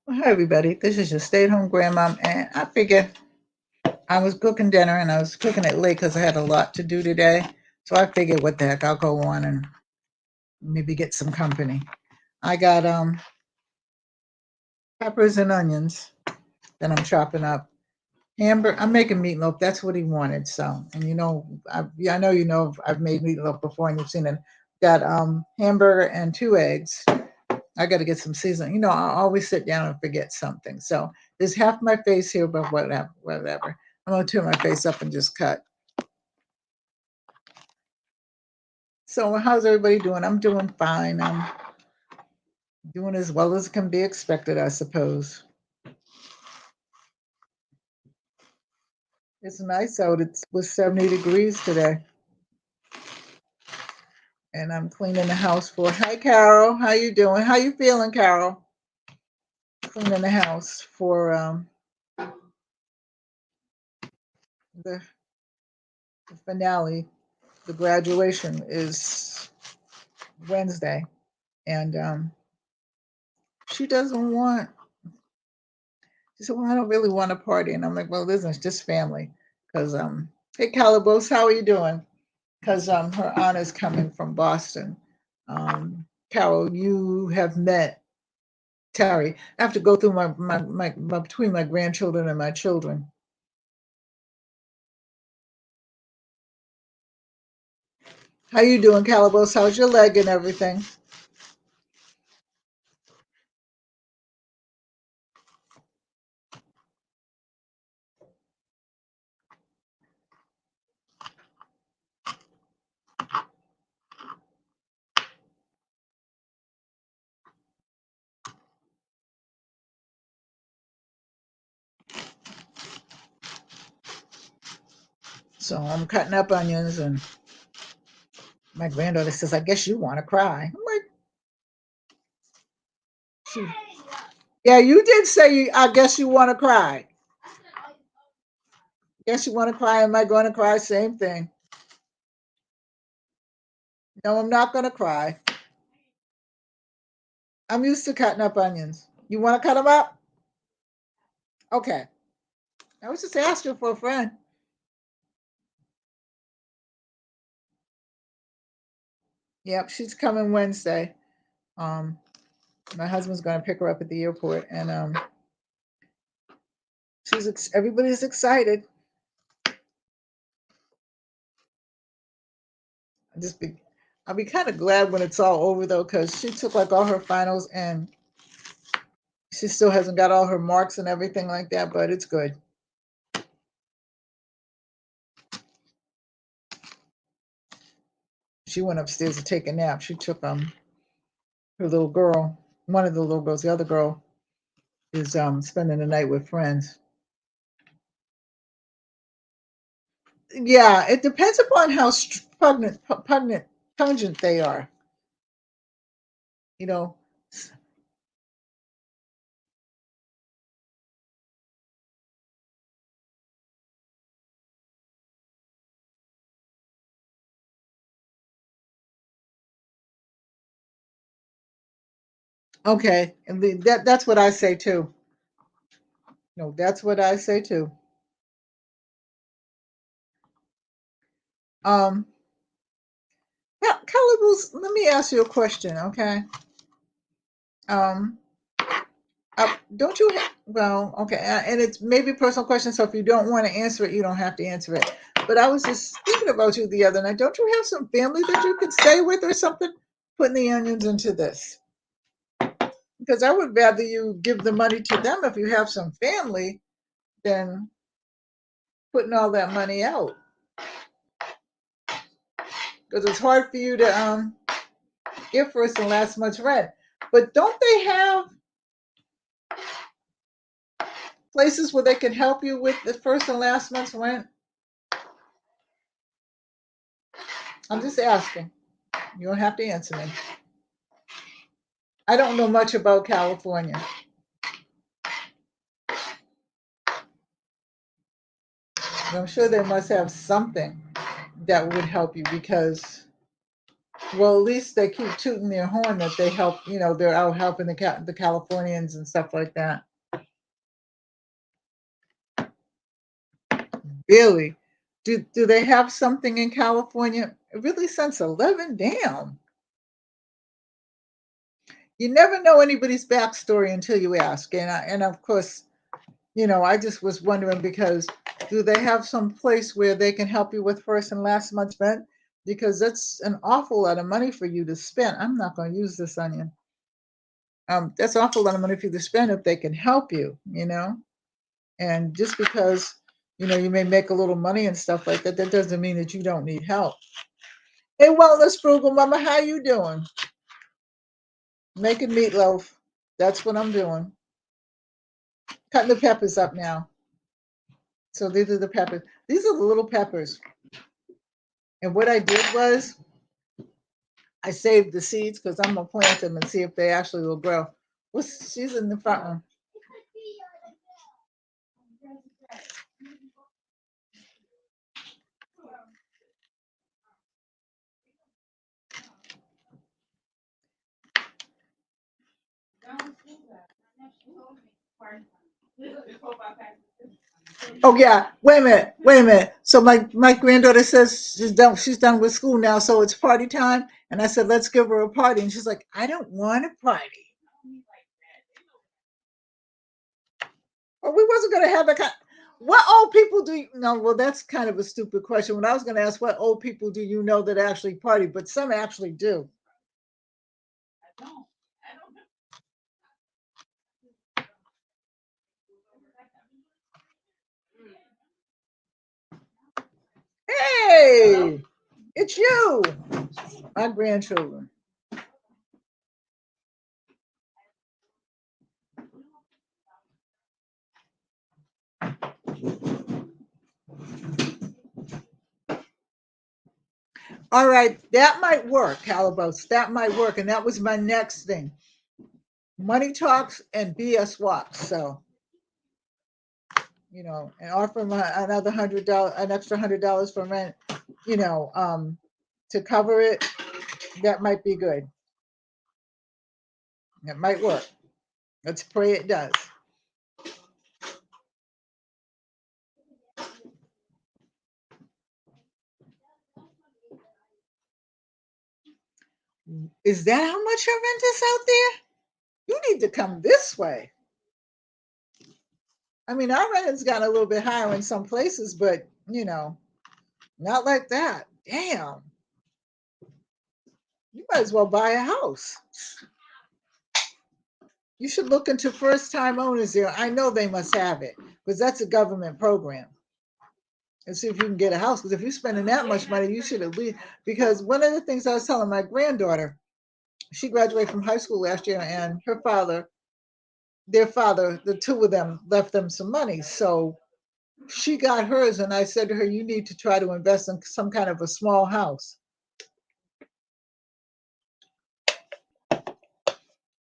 Well, hi, everybody. This is your stay-at-home grandmom, and I figured I was cooking dinner, and I was cooking it late because I had a lot to do today. So I figured, what the heck, I'll go on and maybe get some company. I got peppers and onions that I'm chopping up. Hamburger. I'm making meatloaf. That's what he wanted. So, and I know I've made meatloaf before, and you've seen it. Got hamburger and 2 eggs. I got to get some seasoning. I always sit down and forget something. So there's half my face here, but whatever, whatever. I'm gonna turn my face up and just cut. So how's everybody doing? I'm doing fine. I'm doing as well as can be expected, I suppose. It's nice out. It was 70 degrees today, and I'm cleaning the house for. Hi, Carol. How you doing? How you feeling, Carol? Cleaning the house for the, the finale. The graduation is Wednesday, and she doesn't want. She said, "Well, I don't really want a party," and I'm like, "Well, listen, it's just family." Because hey, Calabos, how are you doing? Because her aunt is coming from Boston. Carol, you have met Terry. I have to go through my between my grandchildren and my children. How you doing, Calabos? How's your leg and everything? So I'm cutting up onions, and my granddaughter says, "I guess you want to cry." I'm like, she, "Yeah, you did say I guess you want to cry. Guess you want to cry. Am I going to cry? Same thing. No, I'm not going to cry. I'm used to cutting up onions. You want to cut them up? Okay. I was just asking for a friend. Yep, she's coming Wednesday. Um, my husband's going to pick her up at the airport, and everybody's excited. I just be, I'll be kind of glad when it's all over though, because she took like all her finals, and she still hasn't got all her marks and everything like that, but it's good. She went upstairs to take a nap. She took her little girl, one of the little girls. The other girl is spending the night with friends. Yeah, it depends upon how pungent they are. You know. Okay, and that's what I say too. No, that's what I say too. Um, now, Calibus, let me ask you a question, okay? Um, don't you? Well, okay, and it's maybe a personal question, so if you don't want to answer it, you don't have to answer it. But I was just thinking about you the other night. Don't you have some family that you could stay with or something? Putting the onions into this, because I would rather you give the money to them if you have some family than putting all that money out. Because it's hard for you to give first and last month's rent. But don't they have places where they can help you with the first and last month's rent? I'm just asking. You don't have to answer me. I don't know much about California. But I'm sure they must have something that would help you because Well, at least they keep tooting their horn that they help. They're out helping the Californians and stuff like that. Really? Do they have something in California? Really, since 11? Damn. You never know anybody's backstory until you ask. And of course, I just was wondering because do they have some place where they can help you with first and last month's rent? Because that's an awful lot of money for you to spend. I'm not going to use this onion. That's an awful lot of money for you to spend if they can help you. And just because, you may make a little money and stuff like that, that doesn't mean that you don't need help. Hey, Wellness Frugal Mama, how you doing? Making meatloaf. That's what I'm doing. Cutting the peppers up now. So these are the peppers. These are the little peppers. And what I did was I saved the seeds because I'm gonna plant them and see if they actually will grow. She's in the front one. Oh yeah, wait a minute, wait a minute. So my granddaughter says she's done with school now, so it's party time. And I said, let's give her a party. And she's like, I don't want a party. Well, we wasn't gonna have a what old people do you know? Well, that's kind of a stupid question. When I was gonna ask what old people do you know that actually party, but some actually do. Hey, it's you, my grandchildren. All right, that might work, Calabos. That might work. And that was my next thing. Money talks and BS walks. So, and offer them another $100, an extra $100 for rent, to cover it. That might be good. That might work. Let's pray it does. Is that how much your rent is out there? You need to come this way. I mean, our rent has gotten a little bit higher in some places, but not like that. Damn. You might as well buy a house. You should look into first time owners there. I know they must have it because that's a government program. And see if you can get a house. Because if you're spending that much money, you should at least. Because one of the things I was telling my granddaughter, she graduated from high school last year, and their father, the two of them left them some money. So she got hers, and I said to her, you need to try to invest in some kind of a small house.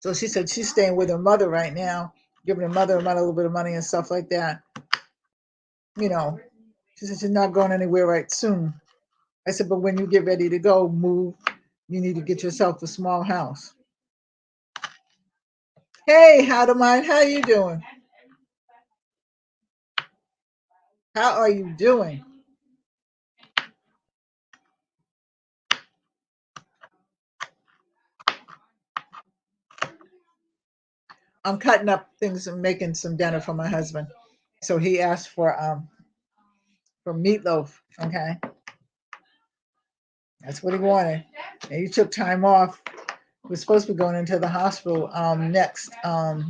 So she said she's staying with her mother right now, giving her mother a little bit of money and stuff like that. You know, she said she's not going anywhere right soon. I said, but when you get ready to go, move, you need to get yourself a small house. Hey, how to mind, how you doing? How are you doing? I'm cutting up things and making some dinner for my husband. So he asked for meatloaf. Okay. That's what he wanted. And he took time off. We're supposed to be going into the hospital next. We're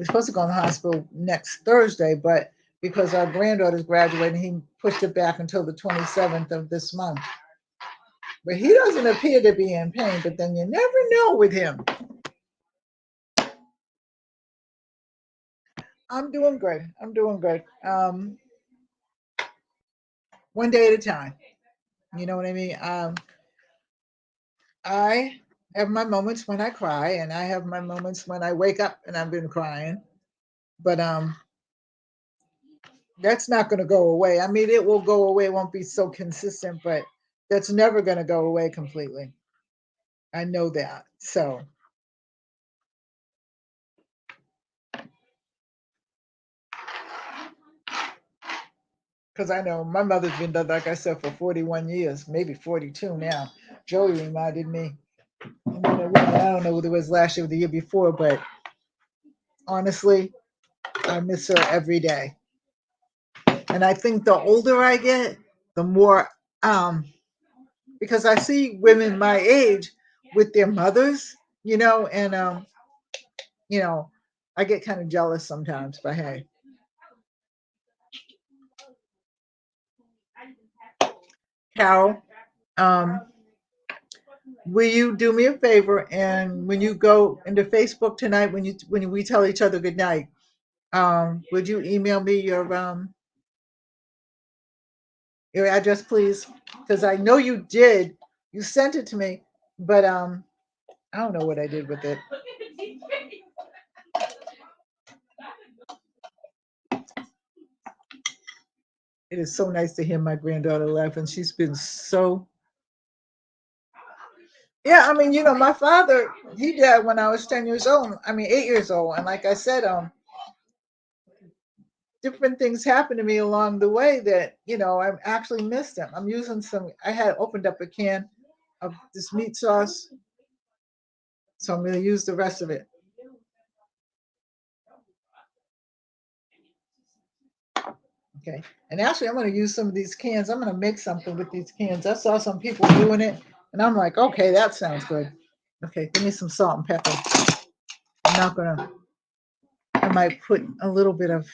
supposed to go in the hospital next Thursday, but because our granddaughter's graduating, he pushed it back until the 27th of this month. But he doesn't appear to be in pain, but then you never know with him. I'm doing good. I'm doing good. One day at a time. You know what I mean? I have my moments when I cry, and I have my moments when I wake up and I've been crying. But that's not going to go away. I mean, it will go away. It won't be so consistent, but That's never going to go away completely. I know that. So, because I know my mother's been dead, like I said, for 41 years, maybe 42 now. Joey reminded me. I don't know whether it was last year or the year before, but honestly, I miss her every day. And I think the older I get, the more, because I see women my age with their mothers, and you know, I get kind of jealous sometimes. But hey, Carol, um, will you do me a favor and when you go into Facebook tonight, when we tell each other good night, would you email me your address, please? Because I know you did. You sent it to me, but I don't know what I did with it. It is so nice to hear my granddaughter laugh, and she's been so. Yeah, I mean, my father, he died when I was 10 years old. I mean, 8 years old, and like I said, different things happened to me along the way that I actually missed him. I'm using some. I had opened up a can of this meat sauce, so I'm going to use the rest of it. Okay. And actually, I'm going to use some of these cans. I'm going to make something with these cans. I saw some people doing it, and I'm like, okay, that sounds good. Okay, give me some salt and pepper. I'm not going to, I might put a little bit of,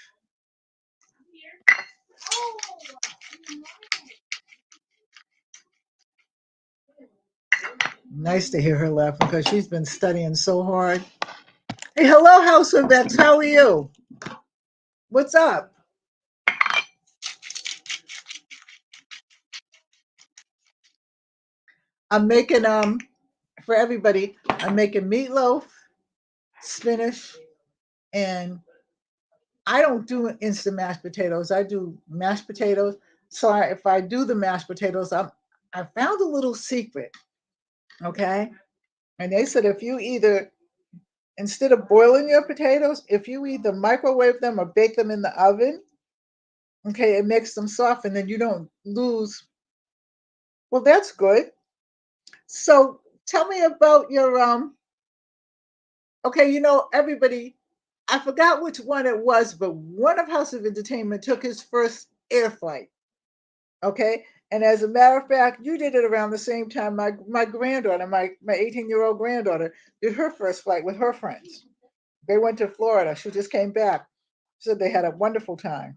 nice to hear her laugh because she's been studying so hard. Hey, hello, House of Vets. How are you? What's up? I'm making, for everybody, I'm making meatloaf, spinach, and I don't do instant mashed potatoes. I do mashed potatoes. So if I do the mashed potatoes, I found a little secret. Okay. And they said if you either, instead of boiling your potatoes, if you either microwave them or bake them in the oven, okay, it makes them soft and then you don't lose. Well, that's good. So tell me about your, okay, everybody, I forgot which one it was, but one of House of Entertainment took his first air flight. Okay. And as a matter of fact, you did it around the same time my granddaughter, my 18-year-old granddaughter, did her first flight with her friends. They went to Florida. She just came back. Said they had a wonderful time.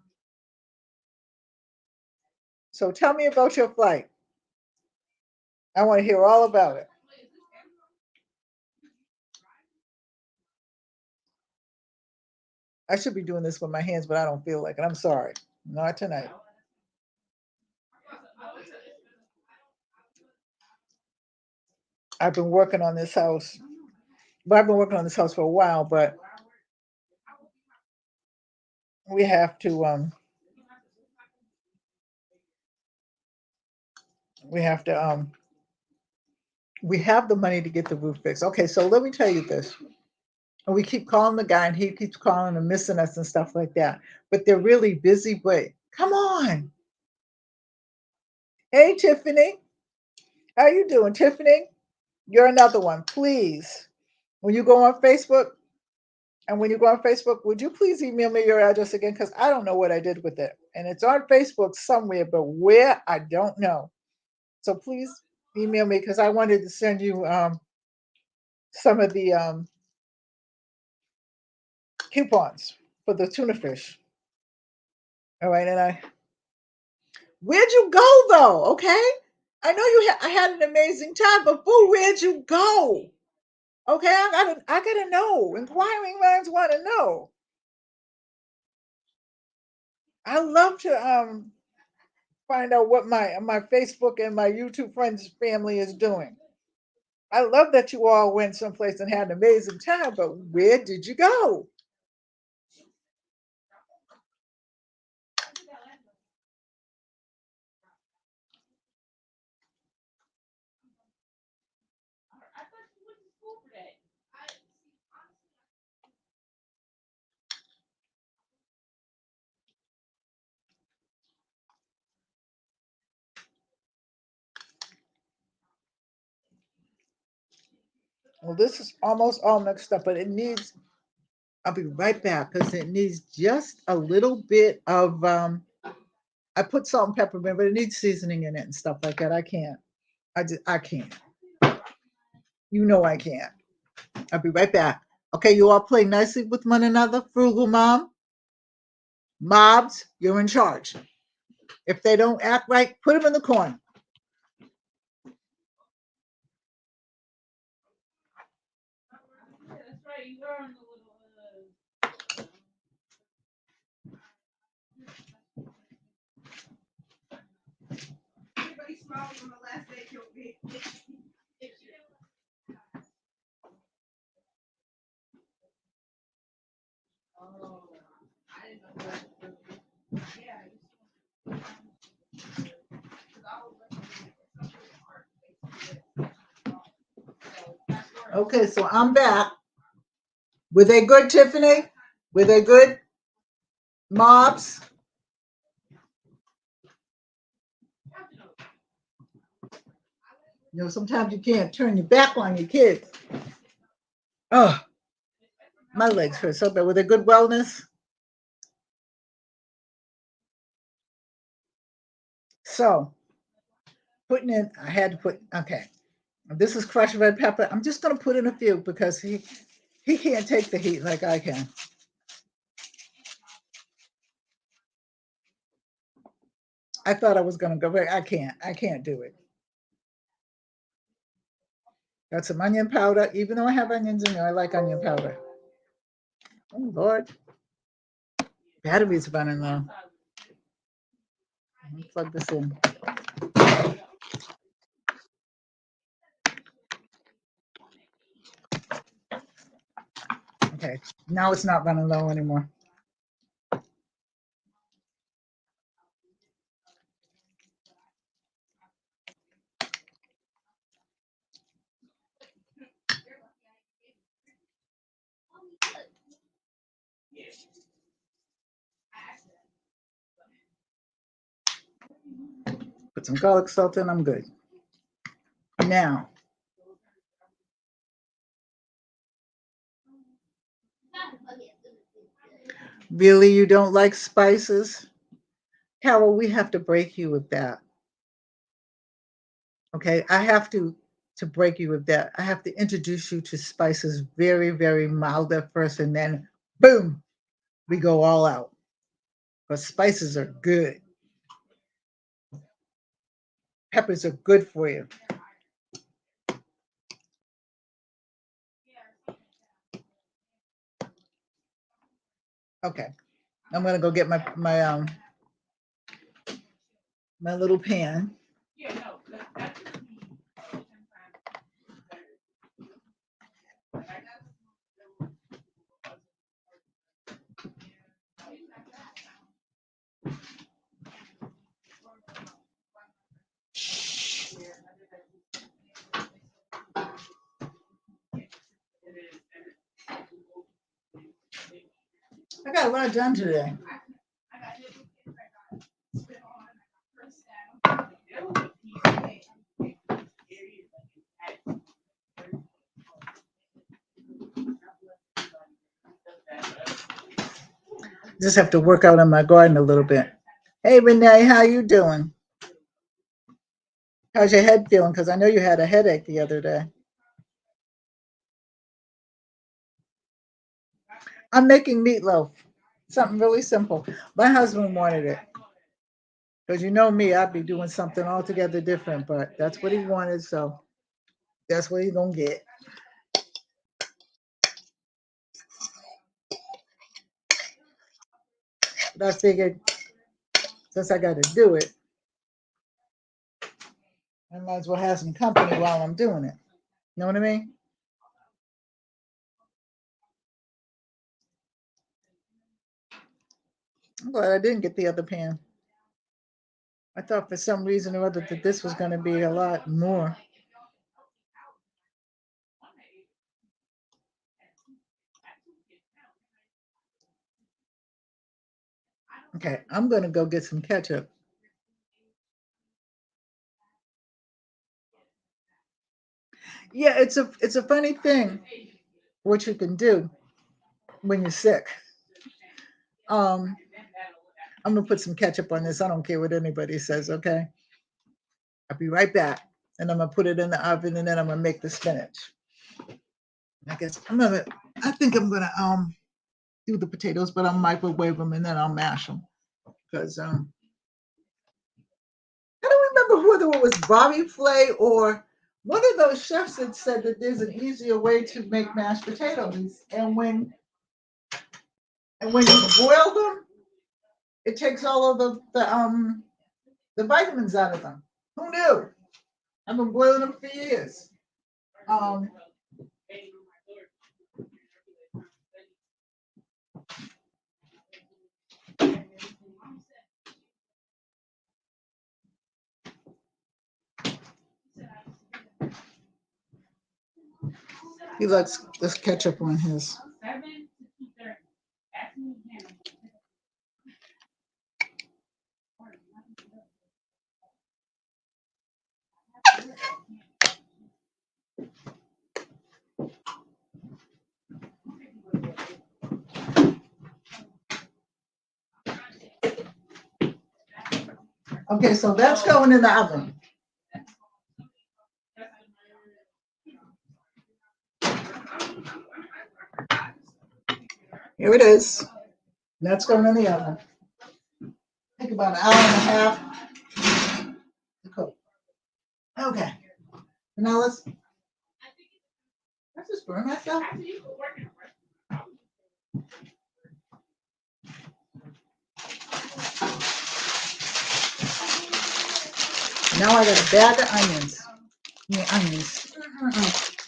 So tell me about your flight. I want to hear all about it. I should be doing this with my hands, but I don't feel like it. I'm sorry. Not tonight. I've been working on this house. But I've been working on this house for a while, but we have to we have to we have the money to get the roof fixed. Okay, so let me tell you this. And we keep calling the guy and he keeps calling and missing us and stuff like that. But they're really busy, but come on. Hey Tiffany, how you doing, Tiffany? You're another one. Please. When you go on Facebook, and when you go on Facebook, would you please email me your address again? Because I don't know what I did with it. And it's on Facebook somewhere, but where I don't know. So please email me because I wanted to send you some of the coupons for the tuna fish. All right, and where'd you go though? Okay, I know I had an amazing time, but boo, where'd you go? Okay, I gotta know. Inquiring minds want to know. I love to find out what my Facebook and my YouTube friends family is doing. I love that you all went someplace and had an amazing time, but where did you go? Well, this is almost all mixed up, but it needs, I'll be right back because it needs just a little bit of, I put salt and pepper in, but it needs seasoning in it and stuff like that. I can't. I can't. You know I can't. I'll be right back. Okay, you all play nicely with one another. Frugal mom, mobs, you're in charge. If they don't act right, put them in the corner. Okay, so I'm back. Were they good, Tiffany? Were they good, mobs? You know, sometimes you can't turn your back on your kids. Oh, my legs hurt so bad. Were they good wellness? So, putting in, I had to put, okay. This is crushed red pepper. I'm just going to put in a few because he can't take the heat like I can. I thought I was going to go, but I can't. I can't do it. Got some onion powder. Even though I have onions in there, I like onion powder. Oh, Lord. Battery's running low. Let me plug this in. Okay, now it's not running low anymore. Put some garlic salt in, I'm good. Now, really, you don't like spices? Carol, we have to break you with that. Okay, I have to break you with that. I have to introduce you to spices very, very mild at first, and then boom, we go all out. But spices are good. Peppers are good for you. Okay, I'm gonna go get my little pan. I got a lot done today. Just have to work out in my garden a little bit. Hey Renee, how you doing? How's your head feeling? Because I know you had a headache the other day. I'm making meatloaf. Something really simple. My husband wanted it. Because you know me, I'd be doing something altogether different, but that's what he wanted, so that's what he's gonna get. But I figured since I got to do it, I might as well have some company while I'm doing it. You know what I mean? I'm glad I didn't get the other pan. I thought for some reason or other that this was going to be a lot more. Okay, I'm going to go get some ketchup. Yeah, it's a funny thing what you can do when you're sick. Um, I'm gonna put some ketchup on this. I don't care what anybody says. Okay, I'll be right back, and I'm gonna put it in the oven, and then I'm gonna make the spinach. I guess I think I'm gonna do the potatoes, but I'll microwave them and then I'll mash them because I don't remember whether it was Bobby Flay or one of those chefs that said that there's an easier way to make mashed potatoes, and when you boil them, it takes all of the vitamins out of them. Who knew? I've been boiling them for years. Um, he likes this ketchup on his. Okay, so that's going in the oven. Here it is. That's going in the oven. Take about an hour and a half to cook. Okay. Now let's just burn myself. Now I got a bag of onions.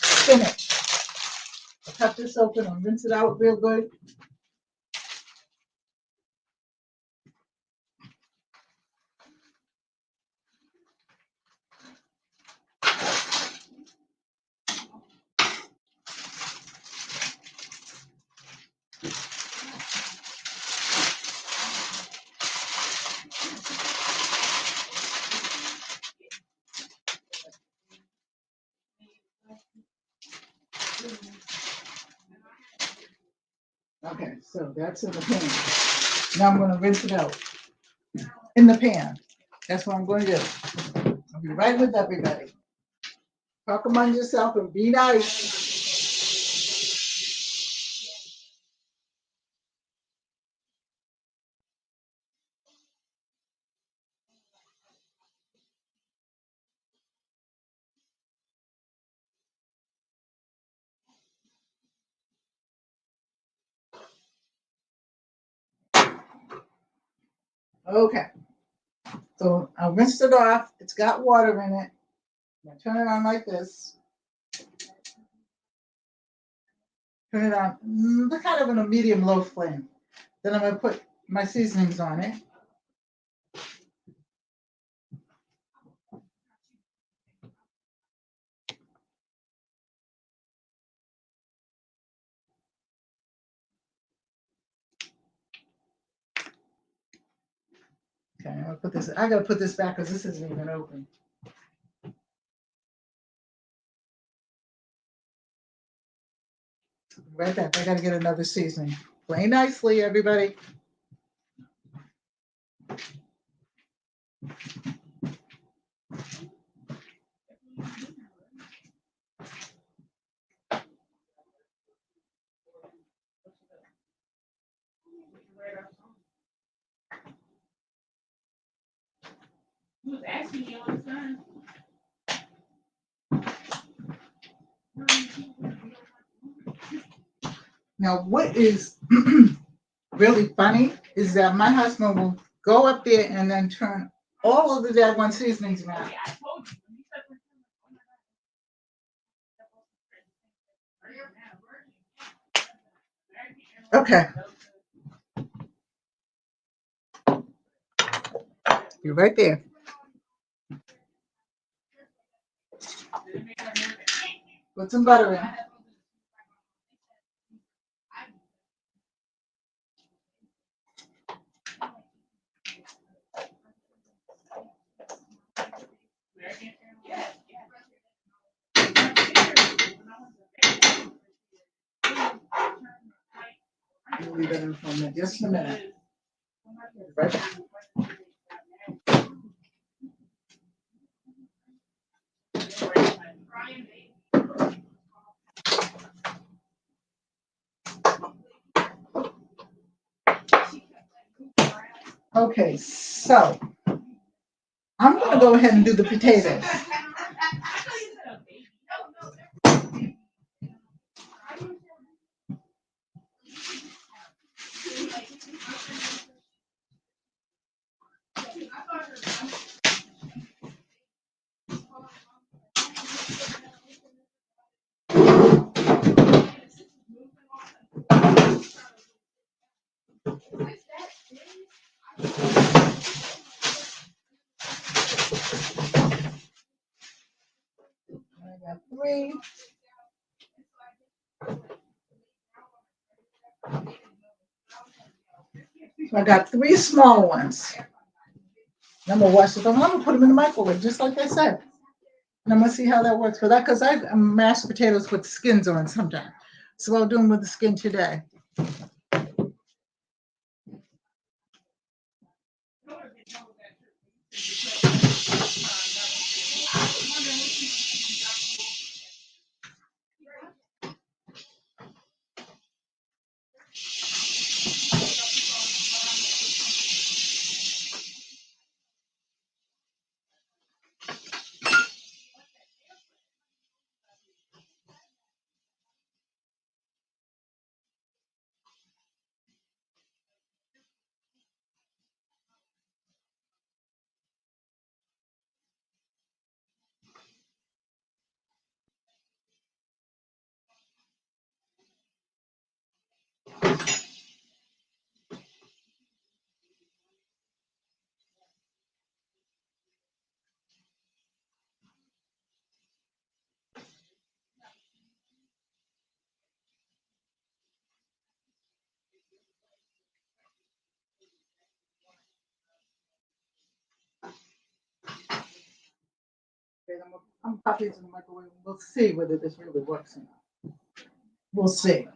Spinach. I'll cut this open and rinse it out real good. Okay, so that's in the pan. Now I'm going to rinse it out in the pan. That's what I'm going to do. I'll be right with everybody. Talk among yourself and be nice. Okay, so I rinsed it off. It's got water in it. I'm going to turn it on like this. Turn it on kind of in a medium-low flame. Then I'm going to put my seasonings on it. Okay, I'm gonna put this. I gotta put this back because this isn't even open. Right back. I gotta get another seasoning. Play nicely, everybody. Who's asking you all the time? Now, what is really funny is that my husband will go up there and then turn all of the daggone seasonings around. Okay. You're right there. Put some butter in. I'll leave that in for a minute, just a minute. Right back. Okay, so I'm going to go ahead and do the potatoes. I got three. So I got three small ones. I'm gonna wash it. I'm gonna put them in the microwave, just like I said. And I'm gonna see how that works for that, because I mash potatoes with skins on sometimes. So I'll do them with the skin today. Okay, I'm pop these in the microwave. We'll see whether this really works or not. We'll see.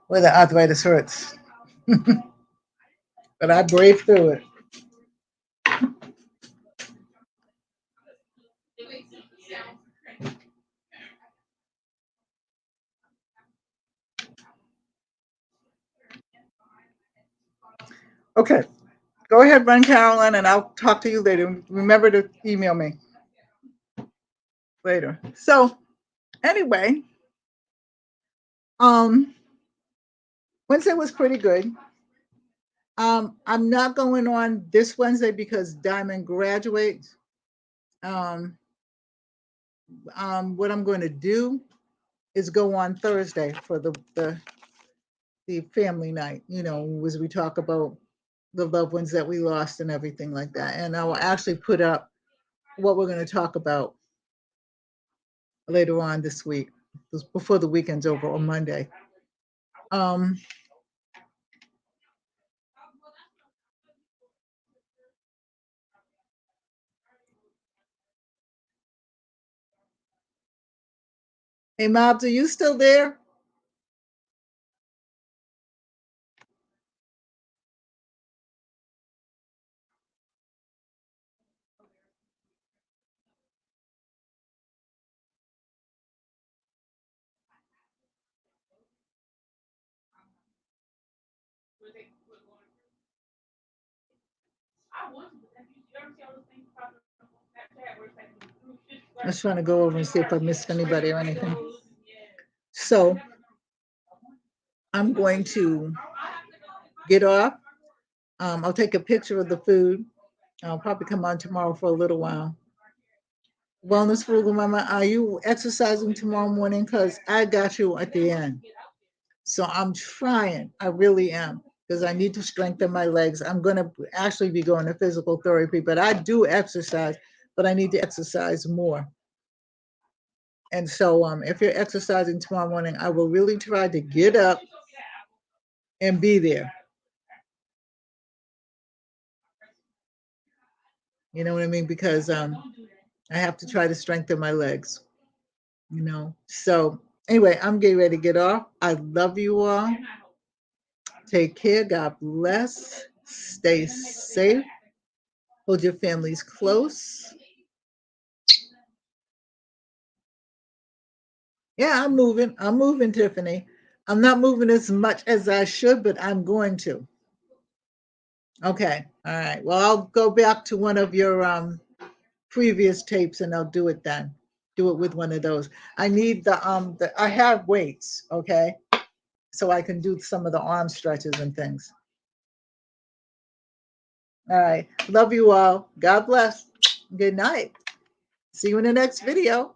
Where the arthritis hurts. But I braved through it. Okay. Go ahead, run, Carolyn, and I'll talk to you later. Remember to email me later. So anyway, Wednesday was pretty good. I'm not going on this Wednesday because Diamond graduates. What I'm going to do is go on Thursday for the family night, as we talk about the loved ones that we lost and everything like that. And I will actually put up what we're going to talk about later on this week, before the weekend's over on Monday. Hey, Mobs, are you still there? I was trying to go over and see if I missed anybody or anything. So I'm going to get off. I'll take a picture of the food. I'll probably come on tomorrow for a little while. Wellness Frugal Mama, are you exercising tomorrow morning? Because I got you at the end. So I'm trying. I really am, because I need to strengthen my legs. I'm going to actually be going to physical therapy, but I do exercise, but I need to exercise more. And so if you're exercising tomorrow morning, I will really try to get up and be there. You know what I mean? Because I have to try to strengthen my legs, you know. So anyway, I'm getting ready to get off. I love you all. Take care. God bless. Stay safe. Hold your families close. Yeah, I'm moving. I'm moving, Tiffany. I'm not moving as much as I should, but I'm going to. Okay. All right. Well, I'll go back to one of your previous tapes and I'll do it then. Do it with one of those. I need the I have weights, okay? So I can do some of the arm stretches and things. All right. Love you all. God bless. Good night. See you in the next video.